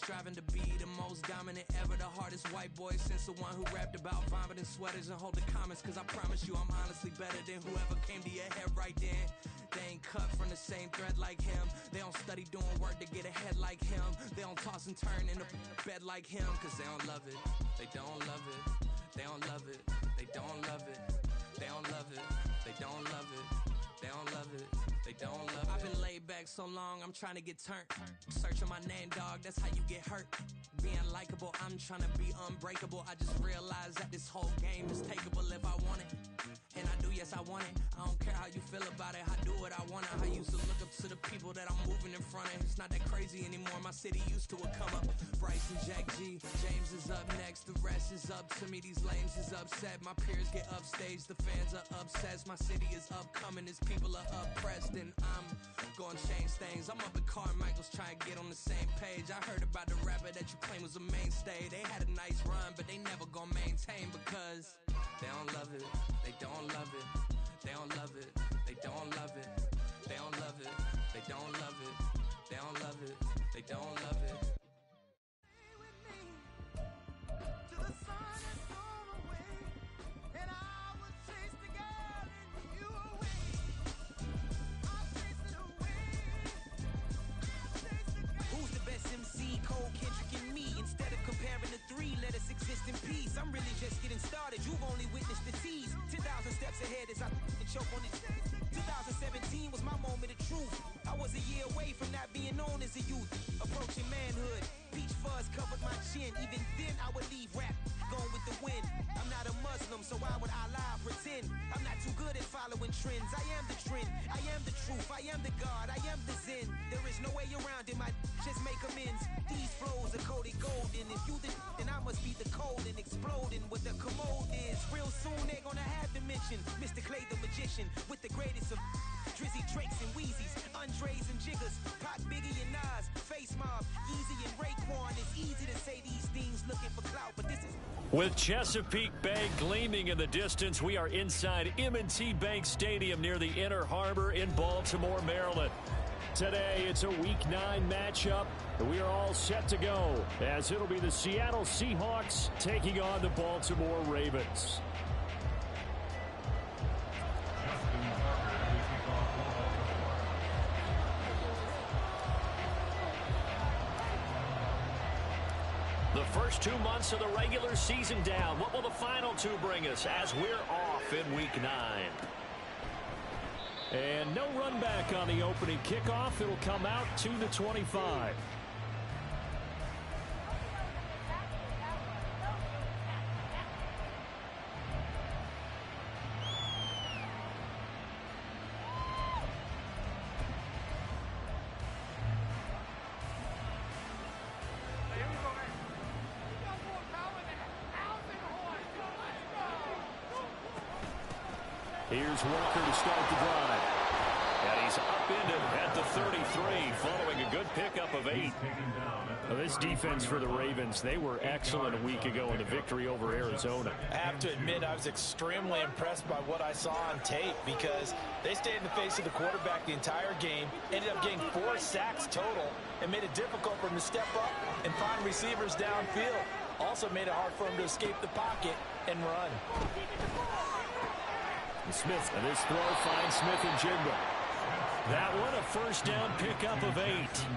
striving to be the most dominant ever, the hardest white boy since the one who rapped about vomiting sweaters and hold the comments, cause I promise you I'm honestly better than whoever came to your head right then. They ain't cut from the same thread like him. They don't study doing work to get ahead like him. They don't toss and turn in the bed like him, cause they don't love it. They don't love it. They don't love it. They don't love it. They don't love it. They don't love it. They don't love it. They don't love it. I've been laid back so long, I'm trying to get turned. Searching my name, dog, that's how you get hurt. Being likable, I'm trying to be unbreakable. I just realized that this whole game is takeable if I want it. And I do, yes, I want it. I don't care how you feel about it. I do what I want. I used to look up to the people that I'm moving in front of. It's not that crazy anymore. My city used to a come up. Bryce and Jack G. James is up next. The rest is up to me. These lames is upset. My peers get upstage. The fans are obsessed. My city is upcoming. These people are oppressed. And I'm gonna change things. I'm up at Carmichael's trying to get on the same page. I heard about the rapper that you claim was a mainstay. They had a nice run, but they never gonna maintain because they don't love it. They don't love it. They don't love it. They don't love it. They don't love it. They don't love it. They don't love it. They don't love it. Who's the best MC? Cole, Kendrick, and me. Instead of comparing the three, let us exist in peace. I'm really just getting started. You've only witnessed the tease. 10,000 steps ahead as I choke on it. 2017 was my moment of truth. I was a year away from not being known as a youth. Approaching manhood. Peach fuzz covered my chin. Even then I would leave rap going with the wind. I'm not a Muslim, so why would Allah pretend? I'm not too good at following trends. I am the trend. I am the truth. I am the God. I am the Zen. There is no way around it. My just make amends. These flows are coated golden. If you the then I must be the cold and exploding what the commode is. Real soon they gonna have to mention Mr. Clay the magician with the greatest of Drizzy, Drakes, and Wheezies, Andres and Jiggers, Pac, Biggie, and Nas, Face Mob, Yeezy, and Raekwon. It's easy to say these things looking for clout, but this is... With Chesapeake Bay gleaming in the distance, we are inside M&T Bank Stadium near the Inner Harbor in Baltimore, Maryland. Today, it's a Week 9 matchup, and we are all set to go, as it'll be the Seattle Seahawks taking on the Baltimore Ravens. The first 2 months of the regular season down. What will the final 2 bring us as we're off in Week 9? And no run back on the opening kickoff. It'll come out to the 25. Here's Walker to start the drive. And he's upended at the 33, following a good pickup of 8. Now, this defense for the Ravens, they were excellent a week ago in the victory over Arizona. I have to admit, I was extremely impressed by what I saw on tape because they stayed in the face of the quarterback the entire game, ended up getting 4 sacks total, and made it difficult for him to step up and find receivers downfield. Also made it hard for him to escape the pocket and run. Smith, and this throw finds Smith and Jigba. That one, a first down pickup of 8. Smith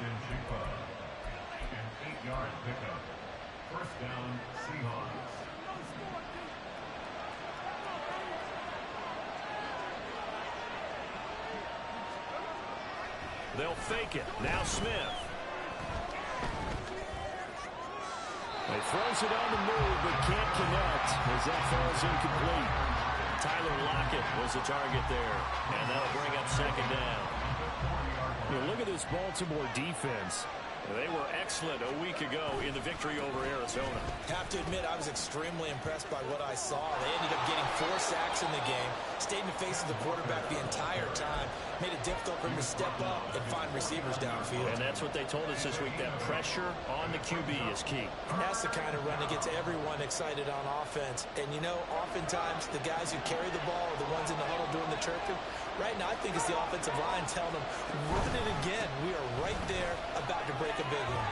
and Jigba. An 8-yard pickup. First down, Seahawks. They'll fake it. Now Smith. He throws it on the move, but can't connect as that falls incomplete. Tyler Lockett was the target there, and that'll bring up second down. You look at this Baltimore defense. They were excellent a week ago in the victory over Arizona. Have to admit, I was extremely impressed by what I saw. They ended up getting 4 sacks in the game, stayed in the face of the quarterback the entire time, made it difficult for him to step up and find receivers downfield. And that's what they told us this week, that pressure on the QB is key. That's the kind of run that gets everyone excited on offense. And, you know, oftentimes the guys who carry the ball are the ones in the huddle doing the chirping. Right now, I think it's the offensive line telling them, run it again. We are right there about to break a big one.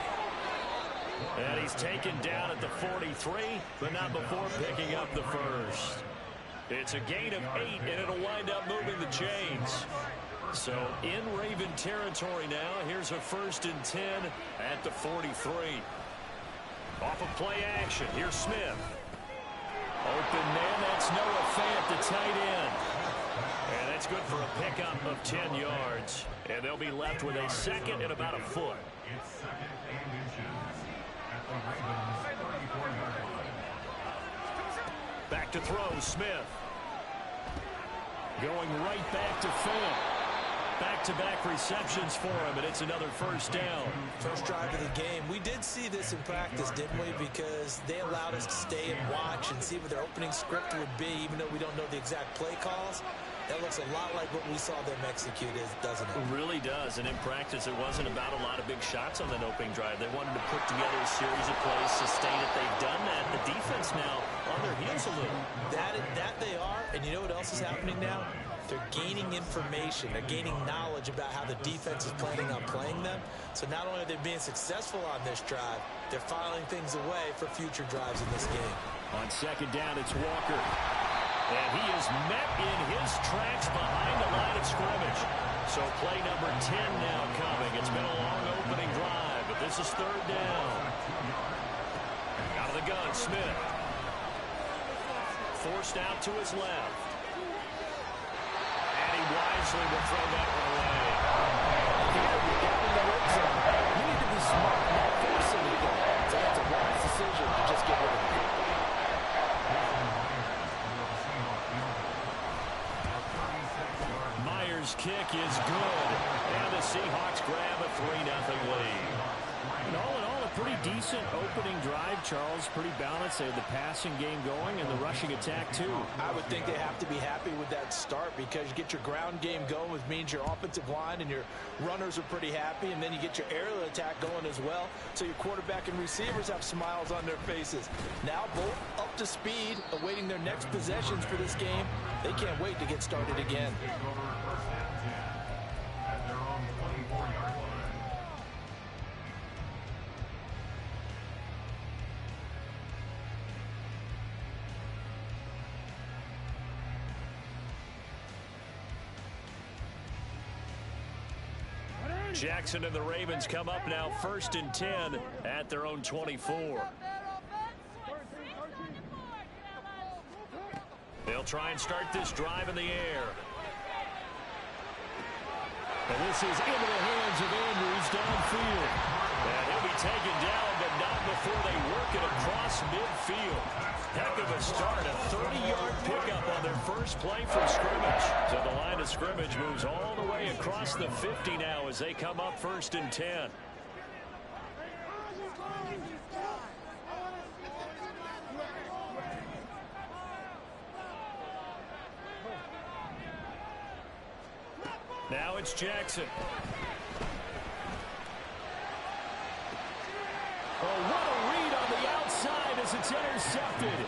And he's taken down at the 43, but not before picking up the first. It's a gain of 8, and it'll wind up moving the chains. So in Raven territory now, here's a 1st and 10 at the 43. Off of play action, here's Smith. Open man, that's Noah Fant, the tight end. And that's good for a pickup of 10 yards. And they'll be left with a 2nd and about a foot. It's 2nd and inches at the Ravens 34-yard line. Back to throw, Smith. Going right back to Fant. Back-to-back receptions for him, and it's another 1st down. First drive of the game. We did see this in practice, didn't we? Because they allowed us to stay and watch and see what their opening script would be, even though we don't know the exact play calls. That looks a lot like what we saw them execute, doesn't it? It really does, and in practice, it wasn't about a lot of big shots on that opening drive. They wanted to put together a series of plays, sustain it. They've done that. The defense now on their heels a little. That they are, and you know what else is happening now? They're gaining information. They're gaining knowledge about how the defense is planning on playing them. So not only are they being successful on this drive, they're filing things away for future drives in this game. On 2nd down, it's Walker. And he is met in his tracks behind the line of scrimmage. So play number 10 now coming. It's been a long opening drive, but this is 3rd down. Out of the gun, Smith. Forced out to his left. And he wisely will throw that one away. Here, we're down in the red zone. You need to be smart, not force anything. So that's a wise decision to just get rid of it. Myers' kick is good. And the Seahawks grab a 3-0 lead. And all in all, a pretty decent opening drive, Charles. Pretty balanced. They had the passing game going and the rushing attack, too. I would think they have to be happy with that start because you get your ground game going, which means your offensive line and your runners are pretty happy, and then you get your aerial attack going as well, so your quarterback and receivers have smiles on their faces. Now both up to speed, awaiting their next possessions for this game. They can't wait to get started again. At their own 24-yard line. Jackson and the Ravens come up now 1st and 10 at their own 24. They'll try and start this drive in the air. And this is into the hands of Andrews downfield. And he'll be taken down, but not before they work it across midfield. Heck of a start, a 30-yard pickup on their first play from scrimmage. So the line of scrimmage moves all the way across the 50 now as they come up 1st and 10. Now it's Jackson. Oh, what a read on the outside as it's intercepted.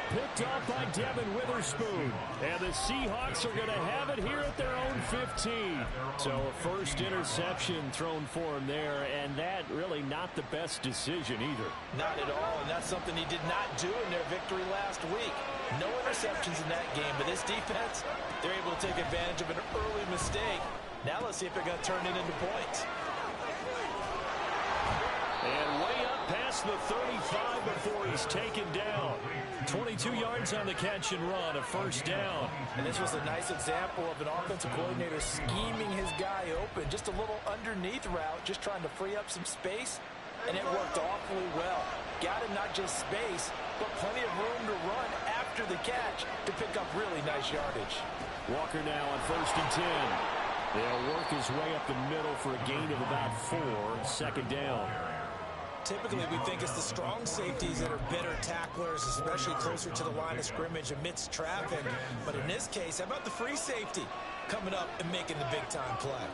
Picked off by Devin Witherspoon. And the Seahawks are going to have it here at their own 15. So a first interception thrown for him there, and that really not the best decision either. Not at all, and that's something he did not do in their victory last week. No interceptions in that game, but this defense, they're able to take advantage of an early mistake. Now let's see if they're going to turn it into points. And way up past the 35 before he's taken down. 22 yards on the catch and run, a first down. And this was a nice example of an offensive coordinator scheming his guy open. Just a little underneath route, just trying to free up some space, and it worked awfully well. Got him not just space, but plenty of room to run after the catch to pick up really nice yardage. Walker now on 1st and 10. They'll work his way up the middle for a gain of about 4, 2nd down. Typically, we think it's the strong safeties that are better tacklers, especially closer to the line of scrimmage amidst traffic. But in this case, how about the free safety coming up and making the big-time play?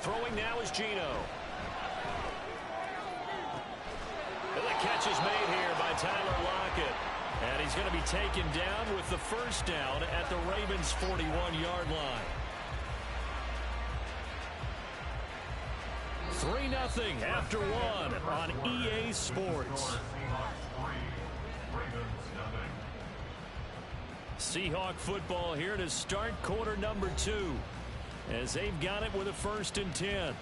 Throwing now is Geno. And the catch is made here by Tyler Lockett. And he's going to be taken down with the first down at the Ravens' 41-yard line. 3-0 after one on EA Sports. Seahawk football here to start quarter number 2 as they've got it with a 1st and 10.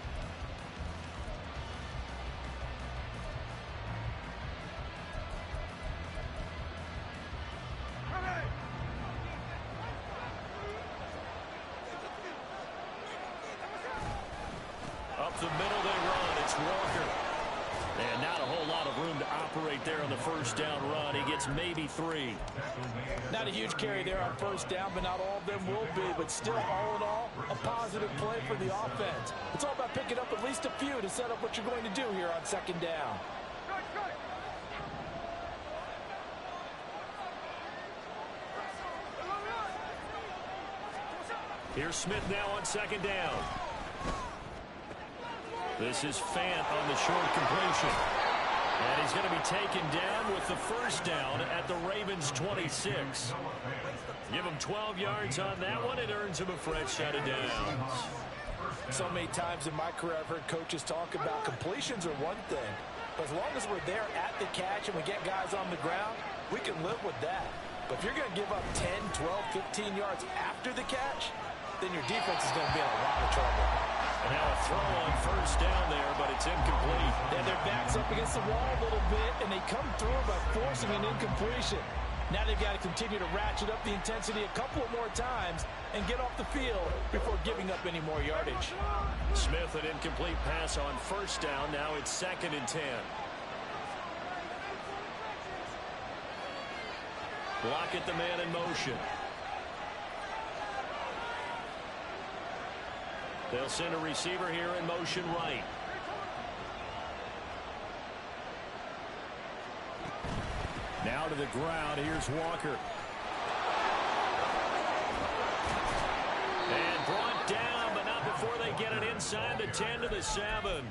Up the middle they run. It's Walker. And not a whole lot of room to operate there on the 1st down run. He gets maybe 3. Not a huge carry there on 1st down, but not all of them will be. But still, all in all, a positive play for the offense. It's all about picking up at least a few to set up what you're going to do here on 2nd down. Here's Smith now on 2nd down. This is Fant on the short completion. And he's going to be taken down with the 1st down at the Ravens' 26. Give him 12 yards on that one. It earns him a fresh set of downs. So many times in my career I've heard coaches talk about completions are one thing. But as long as we're there at the catch and we get guys on the ground, we can live with that. But if you're going to give up 10, 12, 15 yards after the catch, then your defense is going to be in a lot of trouble. And now a throw on 1st down there, but it's incomplete. And their back's up against the wall a little bit, and they come through by forcing an incompletion. Now they've got to continue to ratchet up the intensity a couple of more times and get off the field before giving up any more yardage. Smith, an incomplete pass on 1st down. Now it's 2nd and 10. Lockett, the man in motion. They'll send a receiver here in motion right. Now to the ground. Here's Walker. And brought down, but not before they get it inside the 10 to the 7.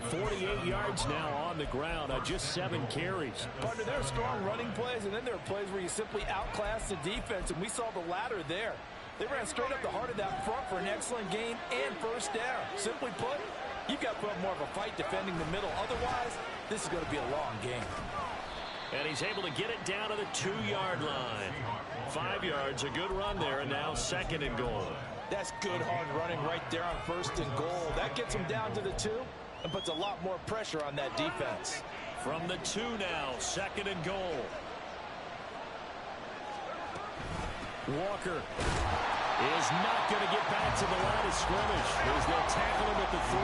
48 yards now on the ground on just 7 carries. Partner, there are strong running plays, and then there are plays where you simply outclass the defense, and we saw the latter there. They ran straight up the heart of that front for an excellent gain and 1st down. Simply put, you've got to put up more of a fight defending the middle. Otherwise, this is going to be a long game. And he's able to get it down to the 2-yard line. 5 yards, a good run there, and now 2nd and goal. That's good hard running right there on 1st and goal. That gets him down to the 2 and puts a lot more pressure on that defense. From the 2 now, 2nd and goal. Walker is not going to get back to the line of scrimmage as they'll tackle him at the 3.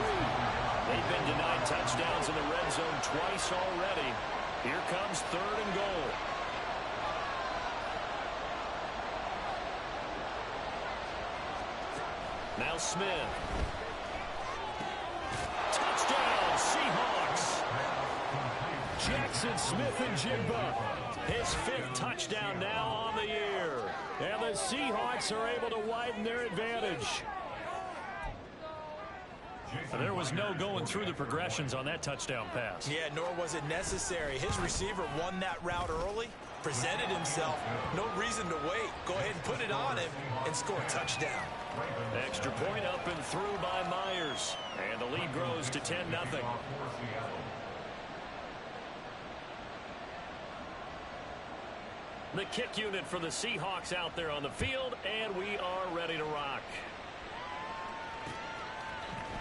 They've been denied touchdowns in the red zone twice already. Here comes 3rd and goal. Now Smith. Touchdown, Seahawks. Jackson Smith-Njigba. His 5th touchdown now on the year. And the Seahawks are able to widen their advantage. There was no going through the progressions on that touchdown pass. Yeah, nor was it necessary. His receiver won that route early, presented himself. No reason to wait. Go ahead and put it on him and score a touchdown. Extra point up and through by Myers. And the lead grows to 10-0. The kick unit for the Seahawks out there on the field, and we are ready to rock.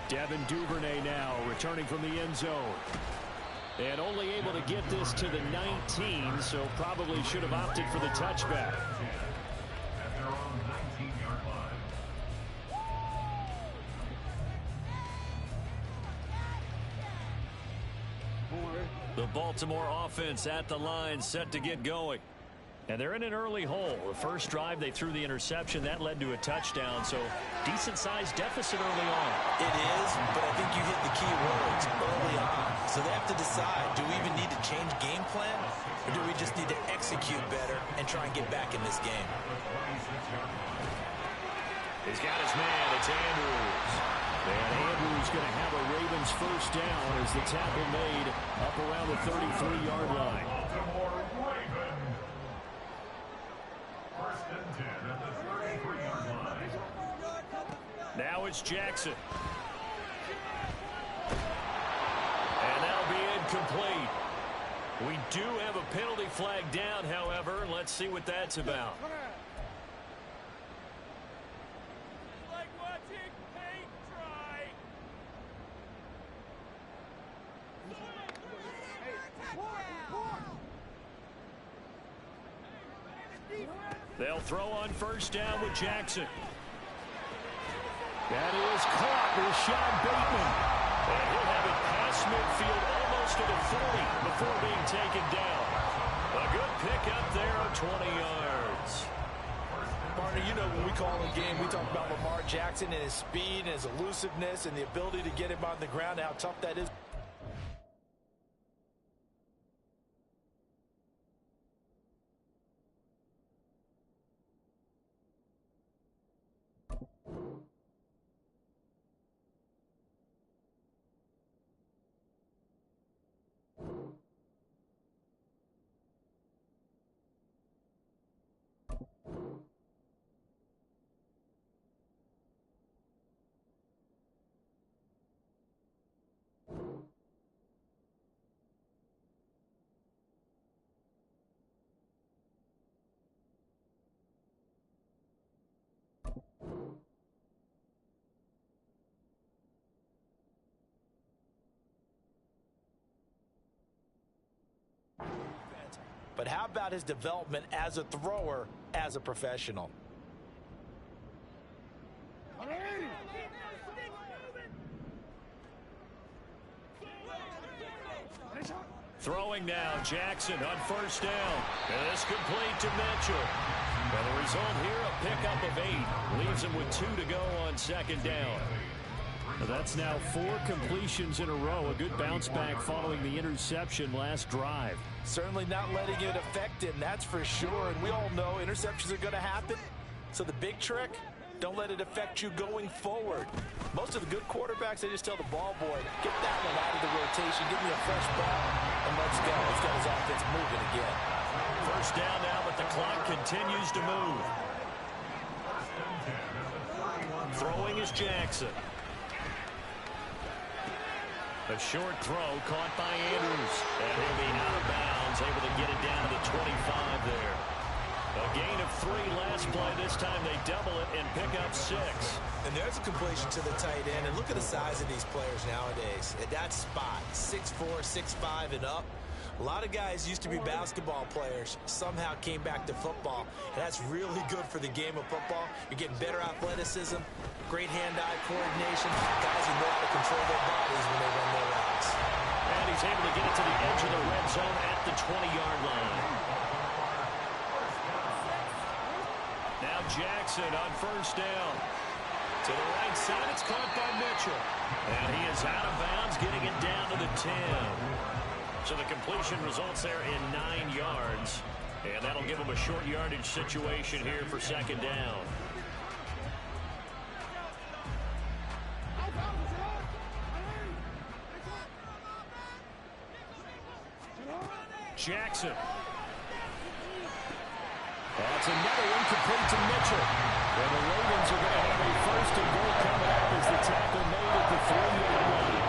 Devin Duvernay now returning from the end zone. And only able to get this to the 19, so probably should have opted for the touchback. The Baltimore offense at the line, set to get going. And they're in an early hole. The first drive, they threw the interception. That led to a touchdown, so decent-sized deficit early on. It is, but I think you hit the key words early on. So they have to decide, do we even need to change game plan, or do we just need to execute better and try and get back in this game? He's got his man. It's Andrews. And Andrews going to have a Ravens 1st down as the tackle made up around the 33-yard line. Now it's Jackson. incomplete. We do have a penalty flag down, however. Let's see what that's about. Like watching paint dry. They'll throw on first down with Jackson. That is caught. Rashad Bateman. And he'll have it past midfield almost to the 40 before being taken down. A good pickup there of 20 yards. Marty, you know when we call a game, we talk about Lamar Jackson and his speed and his elusiveness and the ability to get him on the ground, how tough that is. But how about his development as a thrower, as a professional? Throwing now, Jackson on first down. And this complete to Mitchell. And the result here, a pickup of 8. Leaves him with 2 to go on second down. That's now 4 completions in a row. A good bounce back following the interception last drive. Certainly not letting it affect him, that's for sure. And we all know interceptions are going to happen. So the big trick, don't let it affect you going forward. Most of the good quarterbacks, they just tell the ball boy, get that one out of the rotation, give me a fresh ball, and let's go. Let's get his offense moving again. First down now, but the clock continues to move. Throwing is Jackson. A short throw caught by Andrews. And he'll be out of bounds, able to get it down to the 25 there. A gain of 3 last play. This time they double it and pick up 6. And there's a completion to the tight end. And look at the size of these players nowadays. At that spot, 6'4", 6'5", and up. A lot of guys used to be basketball players, somehow came back to football. And that's really good for the game of football. You're getting better athleticism, great hand-eye coordination, guys who know how to control their bodies when they run their routes. And he's able to get it to the edge of the red zone at the 20-yard line. Now Jackson on first down. To the right side, it's caught by Mitchell. And he is out of bounds, getting it down to the 10. So the completion results there in 9 yards. And that'll give him a short yardage situation here for second down. Jackson. That's another incomplete to Mitchell. And the Ravens are going to have a first and goal coming up as the tackle made at the 3-yard line.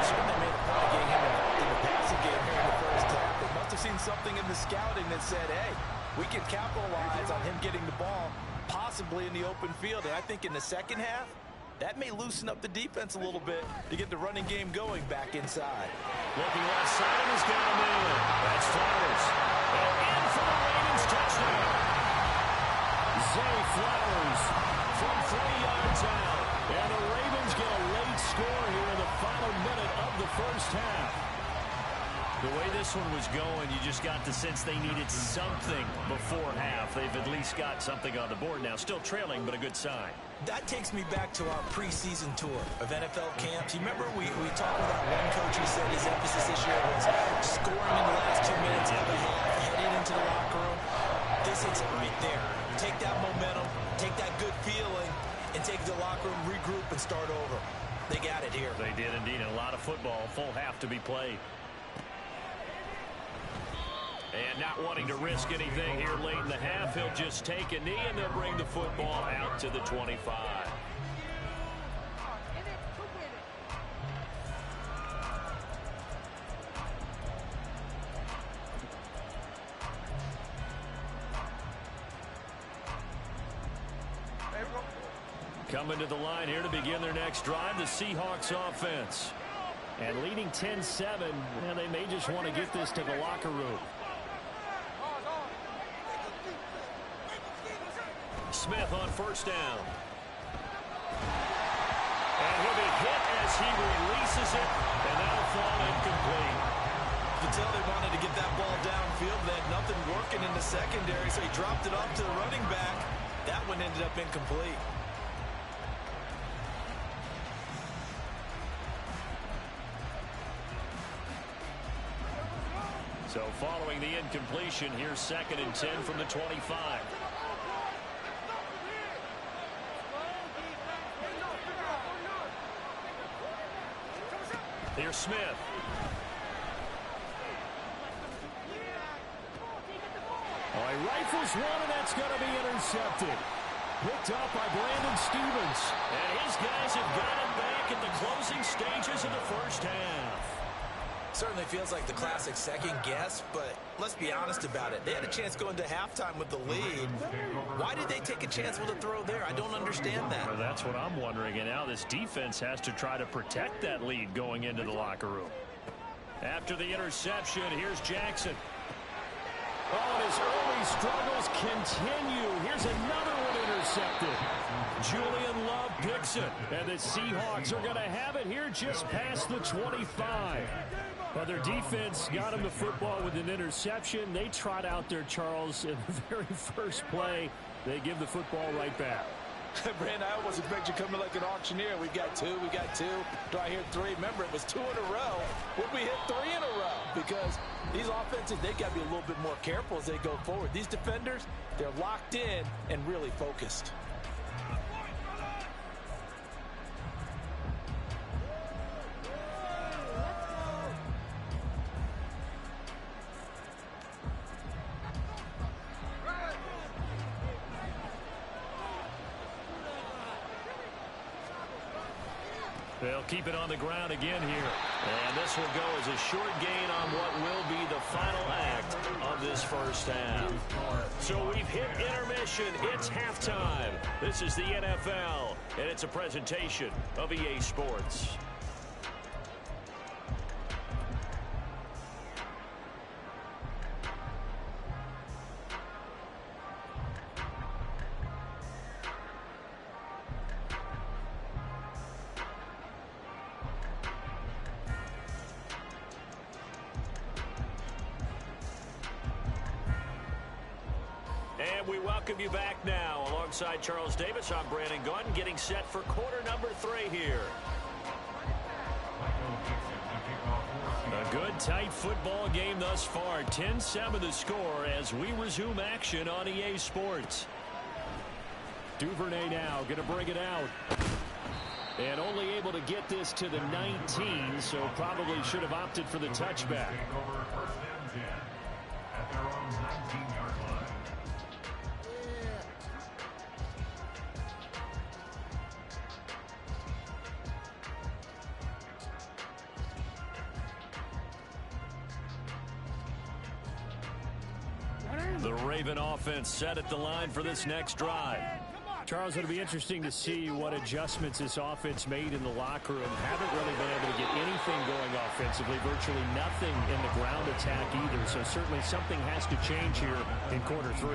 Certainly made a point of getting him in the passing game here in the first half. They must have seen something in the scouting that said, hey, we can capitalize on him getting the ball possibly in the open field. And I think in the second half, that may loosen up the defense a little bit to get the running game going back inside. Looking left side, and he's got him in. That's Flowers. And in for the Ravens touchdown. Zay Flowers from 3 yards out. And the Ravens get a late score here in the final minute of the first half. The way this one was going, you just got the sense they needed something before half. They've at least got something on the board now. Still trailing, but a good sign. That takes me back to our preseason tour of NFL camps. You remember we talked about one coach who said his emphasis this year was scoring in the last 2 minutes of the half, heading into the locker room. This hits it right there. Take that momentum, take that good feeling, and take it to the locker room, regroup, and start over. They got it here. They did indeed. A lot of football, full half to be played. And not wanting to risk anything here late in the half, he'll just take a knee and they'll bring the football out to the 25. Coming to the line here to begin their next drive, the Seahawks offense. And leading 10-7, and they may just want to get this to the locker room. Smith on first down. And he'll be hit as he releases it, and that'll fall incomplete. You can tell they wanted to get that ball downfield. They had nothing working in the secondary, so he dropped it off to the running back. That one ended up incomplete. So following the incompletion, here's 2nd and 10 from the 25. Here's Smith. Oh, he rifles one, and that's going to be intercepted. Picked up by Brandon Stevens. And his guys have got him back in the closing stages of the first half. Certainly feels like the classic second guess, but let's be honest about it. They had a chance going to halftime with the lead. Why did they take a chance with a throw there? I don't understand that. Well, that's what I'm wondering. And now this defense has to try to protect that lead going into the locker room. After the interception, here's Jackson. Oh, and his early struggles continue. Here's another one intercepted. Julian Love picks it. And the Seahawks are going to have it here just past the 25. Well, their defense got him the football with an interception. They trot out there, Charles, in the very first play. They give the football right back. Brand, I almost expect you coming like an auctioneer. We got two. Do I hear three? Remember, it was 2 in a row. Would we hit 3 in a row? Because these offenses, they got to be a little bit more careful as they go forward. These defenders, they're locked in and really focused. They'll keep it on the ground again here. And this will go as a short gain on what will be the final act of this first half. So we've hit intermission. It's halftime. This is the NFL, and it's a presentation of EA Sports. And we welcome you back now. Alongside Charles Davis, I'm Brandon Gunn, getting set for quarter number 3 here. A good, tight football game thus far. 10-7 the score as we resume action on EA Sports. Duvernay now going to bring it out. And only able to get this to the 19, so probably should have opted for the touchback. At their own 19-yard line. The Raven offense set at the line for this next drive. Charles, it'll be interesting to see what adjustments this offense made in the locker room. Haven't really been able to get anything going offensively, virtually nothing in the ground attack either. So certainly something has to change here in quarter 3.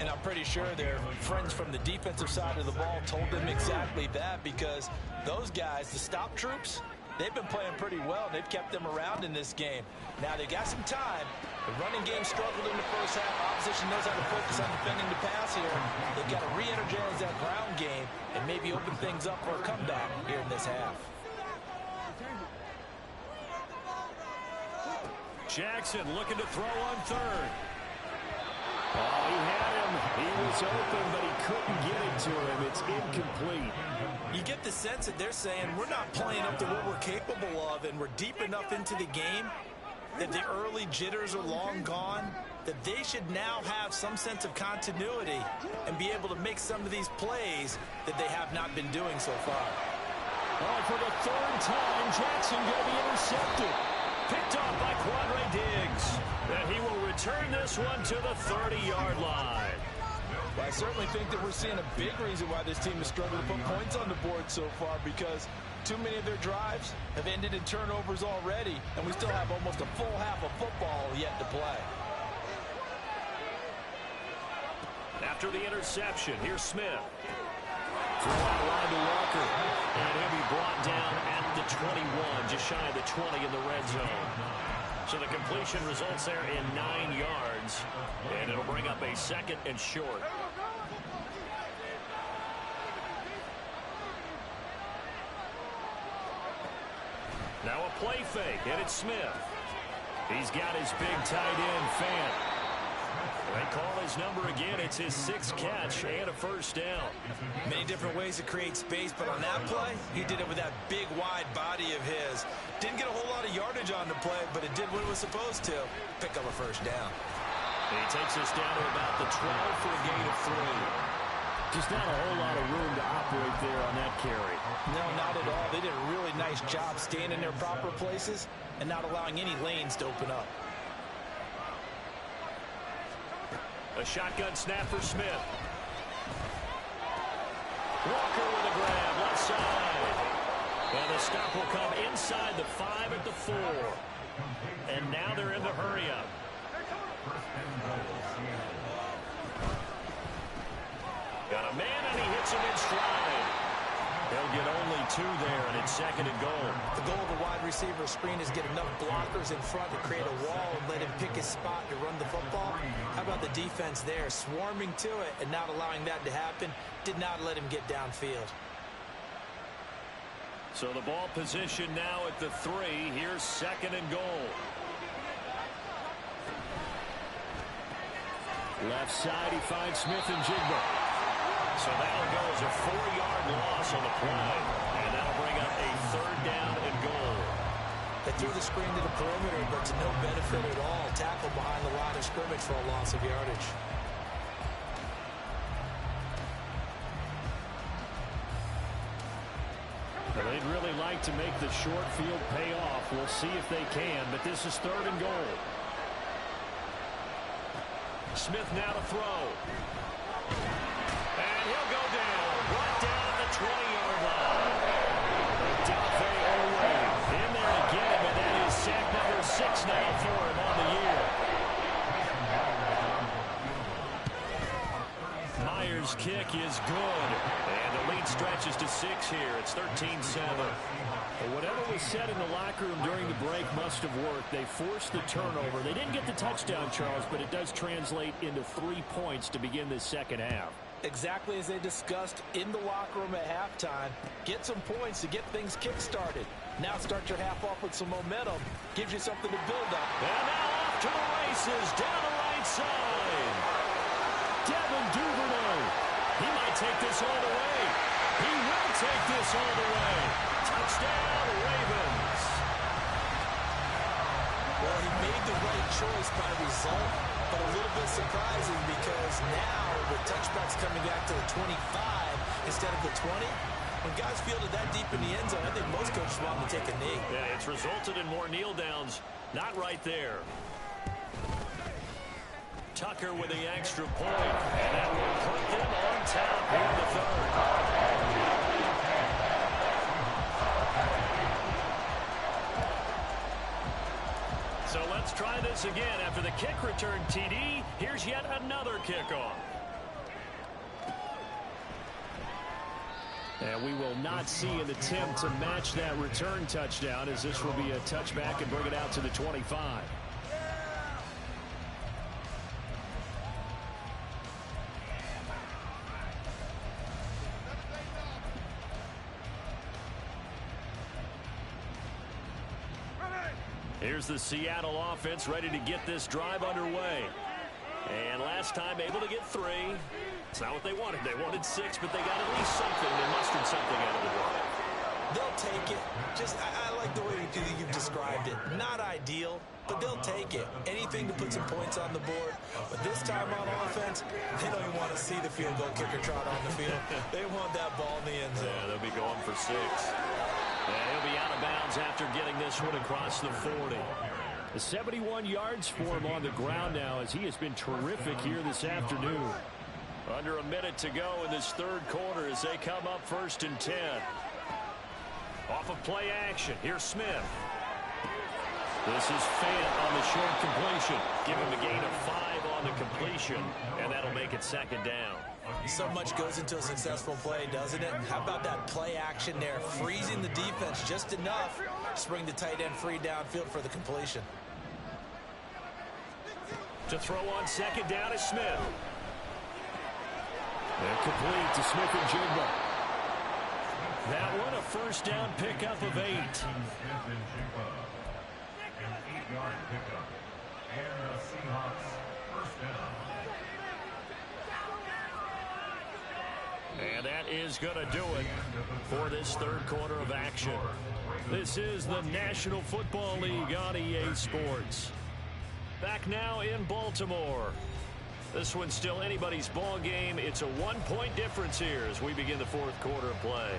And I'm pretty sure their friends from the defensive side of the ball told them exactly that, because those guys, the stop troops, they've been playing pretty well. They've kept them around in this game. Now they got some time. The running game struggled in the first half. Opposition knows how to focus on defending the pass here. They've got to re-energize that ground game and maybe open things up for a comeback here in this half. Jackson looking to throw on 3rd. Oh, he had him. He was open, but he couldn't get it to him. It's incomplete. You get the sense that they're saying we're not playing up to what we're capable of, and we're deep enough into the game that the early jitters are long gone, that they should now have some sense of continuity and be able to make some of these plays that they have not been doing so far. Oh, for the 3rd time, Jackson going to be intercepted. Picked off by Quandre Diggs. And he will return this one to the 30-yard line. Well, I certainly think that we're seeing a big reason why this team has struggled to put points on the board so far, because too many of their drives have ended in turnovers already, and we still have almost a full half of football yet to play. After the interception, here's Smith. Throw out wide to Walker, and he'll be brought down at the 21, just shy of the 20 in the red zone. So the completion results there in 9 yards, and it'll bring up a 2nd and short. Now a play fake, and it's Smith. He's got his big tight end, Fant. They call his number again. It's his 6th catch and a first down. Many different ways to create space, but on that play, he did it with that big, wide body of his. Didn't get a whole lot of yardage on the play, but it did what it was supposed to. Pick up a first down. He takes us down to about the 12 for a gain of 3. Just not a whole lot of room to operate there on that carry. No, not at all. They did a really nice job staying in their proper places and not allowing any lanes to open up. A shotgun snap for Smith. Walker with a grab, left side. And the stop will come inside the 5 at the 4. And now they're in the hurry-up. Got a man, and he hits him in stride. They'll get only 2 there, and it's 2nd and goal. The goal of a wide receiver screen is get enough blockers in front to create a wall and let him pick his spot to run the football. How about the defense there, swarming to it and not allowing that to happen? Did not let him get downfield. So the ball position now at the 3. Here's 2nd and goal. Left side, he finds Smith and Jigba. So that'll go as a 4-yard loss on the play. And that'll bring up a 3rd down and goal. They threw the screen to the perimeter, but to no benefit at all. Tackle behind the line of scrimmage for a loss of yardage. Well, they'd really like to make the short field pay off. We'll see if they can, but this is 3rd and goal. Smith now to throw. And he'll go down. Brought down at the 20-yard line. Dafe Owe in there again, and that is sack number 6 now for him on the year. Myers' kick is good. And the lead stretches to 6 here. It's 13-7. Well, whatever was said in the locker room during the break must have worked. They forced the turnover. They didn't get the touchdown, Charles, but it does translate into 3 points to begin this second half. Exactly as they discussed in the locker room at halftime. Get some points to get things kick-started. Now start your half off with some momentum. Gives you something to build up. And now off to the races down the right side. Devin Duvernay. He might take this all the way. He will take this all the way. Touchdown, Ravens. Well, he made the right choice by result, but a little bit surprising because now with touchbacks coming back to the 25 instead of the 20, when guys fielded that deep in the end zone, I think most coaches want to take a knee. Yeah, it's resulted in more kneel downs. Not right there. Tucker with the extra point, and that will put them on top here in the 3rd. So let's try this again. After the kick return TD, here's yet another kickoff. And we will not see an attempt to match that return touchdown, as this will be a touchback and bring it out to the 25. Here's the Seattle offense ready to get this drive underway. And last time able to get 3. It's not what they wanted. They wanted 6, but they got at least something. They mustered something out of the drive. They'll take it. I like the way you've described it. Not ideal, but they'll take it. Anything to put some points on the board. But this time on offense, they don't even want to see the field goal kicker trot on the field. They want that ball in the end zone. Yeah, they'll be going for 6. And he'll be out of bounds after getting this one across the 40. 71 yards for him on the ground now, as he has been terrific here this afternoon. Under a minute to go in this third quarter as they come up 1st and 10. Off of play action, here's Smith. This is Fant on the short completion. Give him a gain of 5 on the completion, and that'll make it 2nd down. So much goes into a successful play, doesn't it? How about that play action there, freezing the defense just enough to bring the tight end free downfield for the completion. To throw on 2nd down is Smith. And complete to Smith and Jigba. That one a 1st down pickup of 8. Smith and Jigba. An 8-yard pickup. And the Seahawks 1st down. And that is going to do it for this third quarter of action. This is the National Football League on EA Sports. Back now in Baltimore. This one's still anybody's ball game. It's a 1-point difference here as we begin the 4th quarter of play.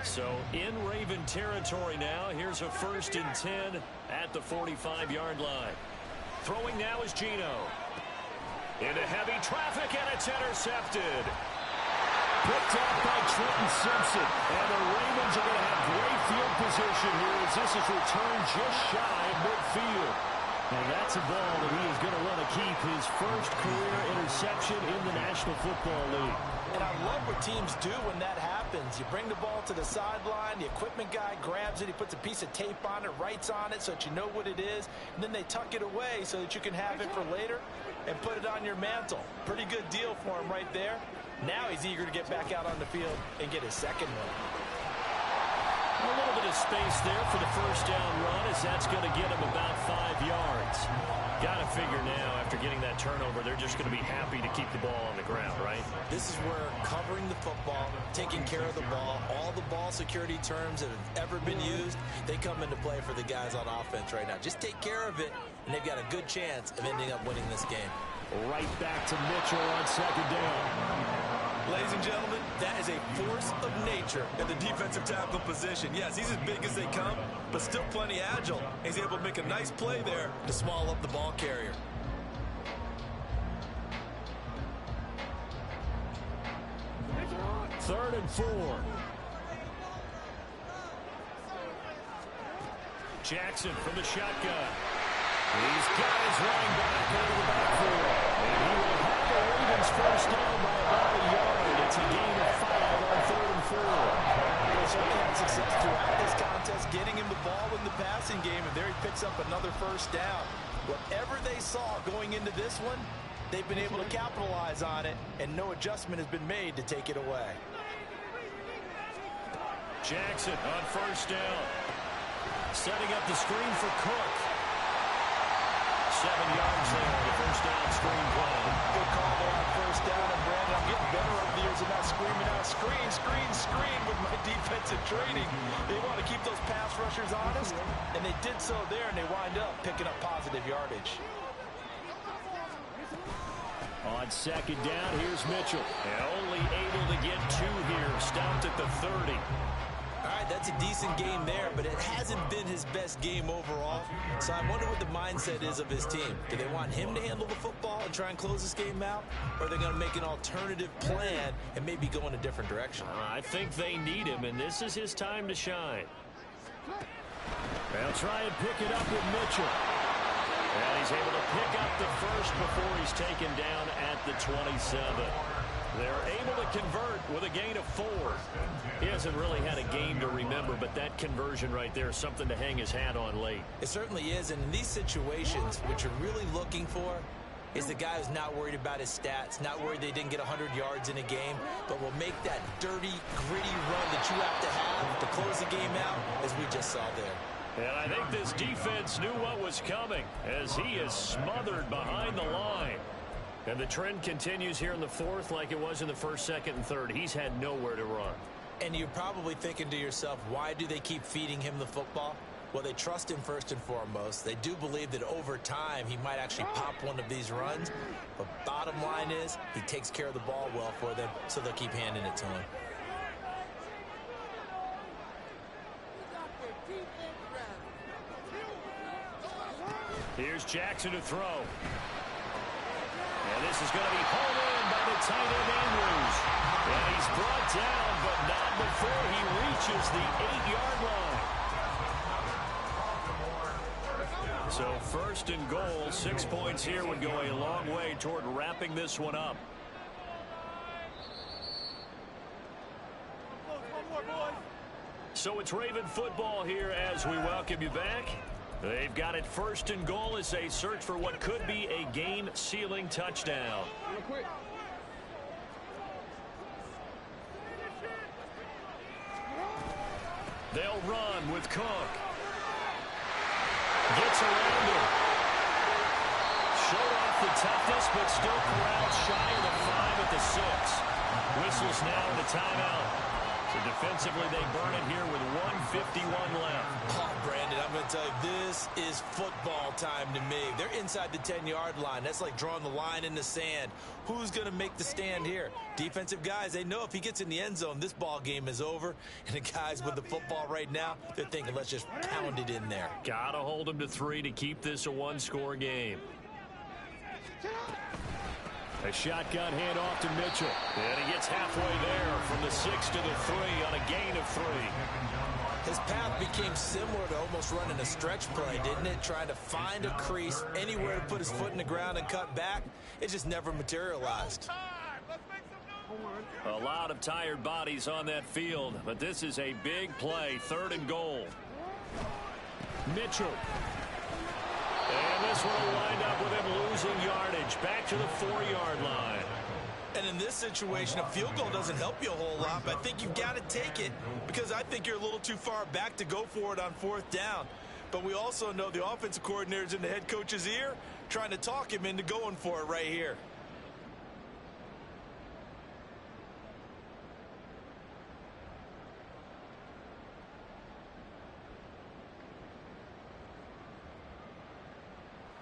So in Raven territory now. Here's a 1st and 10 at the 45-yard line. Throwing now is Geno. Into heavy traffic, and it's intercepted. Picked up by Trenton Simpson. And the Ravens are going to have great field position here as this is returned just shy of midfield. And that's a ball that he is going to want to keep, his first career interception in the National Football League. And I love what teams do when that happens. You bring the ball to the sideline, the equipment guy grabs it, he puts a piece of tape on it, writes on it so that you know what it is, and then they tuck it away so that you can have it for later and put it on your mantle. Pretty good deal for him right there. Now he's eager to get back out on the field and get his 2nd one. A little bit of space there for the 1st down run as that's going to get him about 5 yards. Got to figure now after getting that turnover, they're just going to be happy to keep the ball on the ground, right? This is where covering the football, taking care of the ball, all the ball security terms that have ever been used, they come into play for the guys on offense right now. Just take care of it, and they've got a good chance of ending up winning this game. Right back to Mitchell on 2nd down. Ladies and gentlemen, that is a force of nature in the defensive tackle position. Yes, he's as big as they come, but still plenty agile. He's able to make a nice play there to swallow up the ball carrier. Third and 4. Jackson from the shotgun. He's got his running back into the backfield. And he will have the Ravens 1st down by about a yard. It's a gain of 5 on 3rd and 4. They certainly had success throughout this contest, getting him the ball in the passing game, and there he picks up another 1st down. Whatever they saw going into this one, they've been able to capitalize on it, and no adjustment has been made to take it away. Jackson on 1st down. Setting up the screen for Cook. 7 yards there, the 1st down screen play. Good call there on 1st down, and Brandon, I'm getting better over the years of not screaming out, screen, screen, screen with my defensive training. They want to keep those pass rushers honest, and they did so there, and they wind up picking up positive yardage. On 2nd down, here's Mitchell. And only able to get 2 here, stopped at the 30. All right, that's a decent game there, but it hasn't been his best game overall. So I wonder what the mindset is of his team. Do they want him to handle the football and try and close this game out? Or are they going to make an alternative plan and maybe go in a different direction? I think they need him, and this is his time to shine. They'll try and pick it up with Mitchell. And he's able to pick up the 1st before he's taken down at the 27. They're able to convert with a gain of 4. He hasn't really had a game to remember, but that conversion right there is something to hang his hat on late. It certainly is, and in these situations, what you're really looking for is the guy who's not worried about his stats, not worried they didn't get 100 yards in a game, but will make that dirty, gritty run that you have to close the game out, as we just saw there. And I think this defense knew what was coming as he is smothered behind the line. And the trend continues here in the 4th like it was in the 1st, 2nd, and 3rd. He's had nowhere to run. And you're probably thinking to yourself, why do they keep feeding him the football? Well, they trust him first and foremost. They do believe that over time he might actually pop one of these runs. But bottom line is he takes care of the ball well for them, so they'll keep handing it to him. Here's Jackson to throw. this is going to be hauled in by the tight end Andrews. And he's brought down, but not before he reaches the 8-yard line. So first and goal, 6 points here would go a long way toward wrapping this one up. So it's Raven football here as we welcome you back. They've got it first and goal as they search for what could be a game-sealing touchdown. They'll run with Cook. Gets around him. Showed off the toughness, but still corralled shy of the 5 at the 6. Whistles now in the timeout. So defensively, they burn it here with 1:51 left. Oh, Brandon, I'm going to tell you, this is football time to me. They're inside the 10-yard line. That's like drawing the line in the sand. Who's going to make the stand here? Defensive guys, they know if he gets in the end zone, this ball game is over. And the guys with the football right now, they're thinking, let's just pound it in there. Got to hold him to 3 to keep this a one-score game. A shotgun handoff to Mitchell. And he gets halfway there from the 6 to the 3 on a gain of 3. His path became similar to almost running a stretch play, didn't it? Trying to find a crease, anywhere to put his foot in the ground and cut back. It just never materialized. A lot of tired bodies on that field, but this is a big play, 3rd and goal. Mitchell. And this one will wind up with him losing yardage back to the 4-yard line. And in this situation, a field goal doesn't help you a whole lot, but I think you've got to take it because I think you're a little too far back to go for it on 4th down. But we also know the offensive coordinator's in the head coach's ear trying to talk him into going for it right here.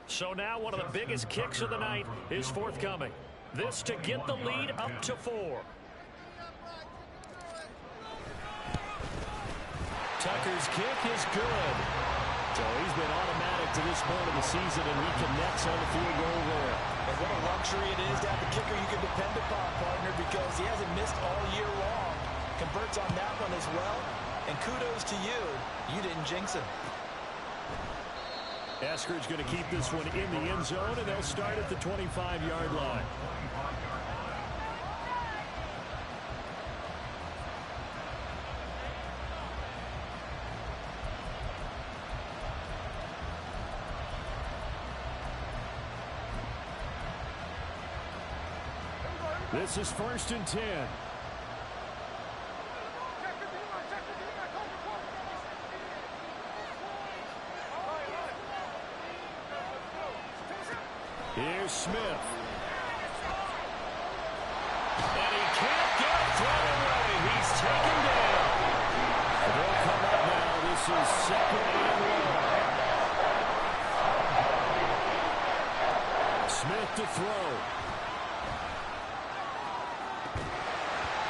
So now one of the biggest kicks of the night is forthcoming. This to get the lead up to 4. Tucker's kick is good. So he's been automatic to this point of the season, and he connects on the field goal there. And what a luxury it is to have a kicker you can depend upon, partner, because he hasn't missed all year long. Converts on that one as well. And kudos to you. You didn't jinx him. Eskridge going to keep this one in the end zone, and they'll start at the 25-yard line. This is 1st and 10. Here's Smith. And he can't get thrown away. He's taken down. They'll come up now. This is 2nd and 1. Smith to throw.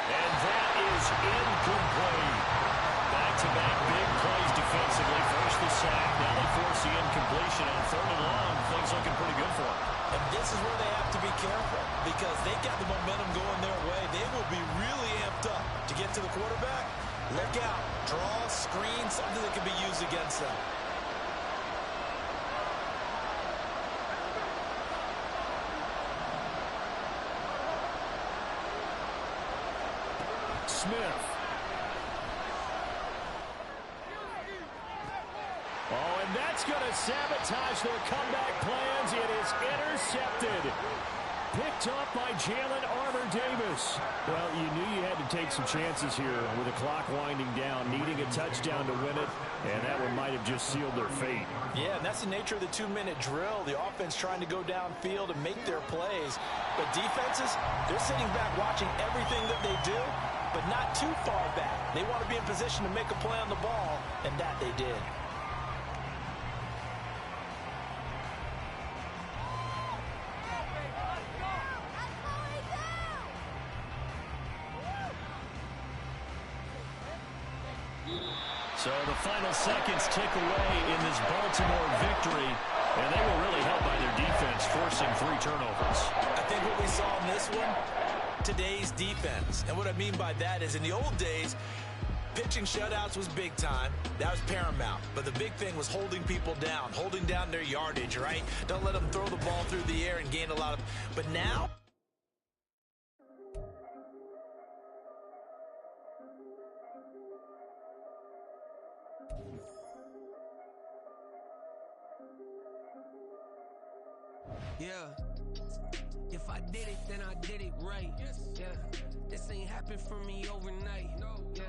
And that is incomplete. Back-to-back big plays defensively. First the sack. Now they force the incompletion on 3rd and long. Things looking pretty good for them. And this is where they have to be careful because they got the momentum going their way. They will be really amped up to get to the quarterback. Look out. Draw, screen, something that can be used against them. Smith. Oh, and that's going to sabotage their comeback plans. It is intercepted. Picked up by Jalen Armour-Davis. Well, you knew you had to take some chances here with the clock winding down, needing a touchdown to win it, and that one might have just sealed their fate. Yeah, and that's the nature of the 2-minute drill. The offense trying to go downfield and make their plays. But defenses, they're sitting back watching everything that they do, but not too far back. They want to be in position to make a play on the ball, and that they did. So the final seconds tick away in this Baltimore victory, and they were really helped by their defense, forcing 3 turnovers. I think what we saw in this one, today's defense. And what I mean by that is in the old days, pitching shutouts was big time. That was paramount. But the big thing was holding people down, holding down their yardage, right? Don't let them throw the ball through the air and gain a lot of... But now... Yeah. If I did it, then I did it right. Yeah. This ain't happened for me overnight. Yeah.